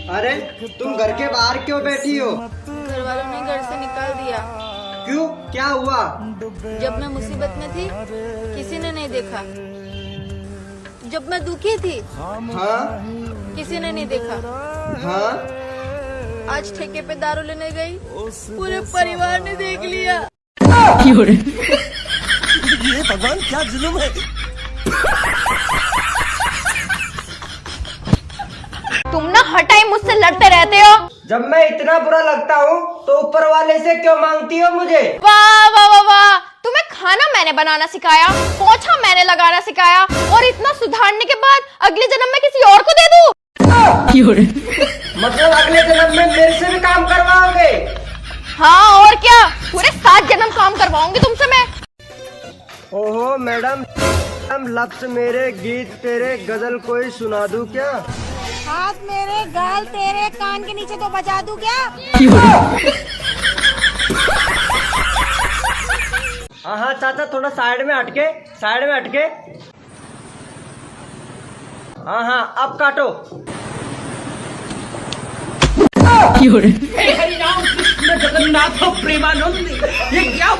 अरे तुम घर के बाहर क्यों बैठी हो? घर वालों ने घर से निकाल दिया। क्यों, क्या हुआ? जब मैं मुसीबत में थी किसी ने नहीं देखा। जब मैं दुखी थी हाँ किसी ने नहीं देखा। हाँ। आज ठेके पे दारू लेने गई, पूरे परिवार ने देख लिया। ये भगवान क्या जुल्म है। तुम ना हर टाइम मुझसे लड़ते रहते हो। जब मैं इतना बुरा लगता हूँ तो ऊपर वाले से क्यों मांगती हो मुझे? वाह वाह वाह वाह, तुम्हें खाना मैंने बनाना सिखाया, पोछा मैंने लगाना सिखाया, और इतना सुधारने के बाद अगले जन्म में किसी और को दे दूं? मतलब अगले जन्म में मेरे से भी काम करवाओगे? हाँ और क्या, पूरे 7 जन्म काम करवाऊंगी तुमसे मैं। ओहो मैडम, लफ्ज मेरे गीत तेरे गजल कोई सुना दूं क्या? हाथ मेरे गाल तेरे कान के नीचे तो बजा दूं क्या? हाँ चाचा, थोड़ा साइड में हटके, साइड में हटके। हाँ अब काटो। हरि राम कृष्ण जगन्नाथ प्रेमानंद, ये क्या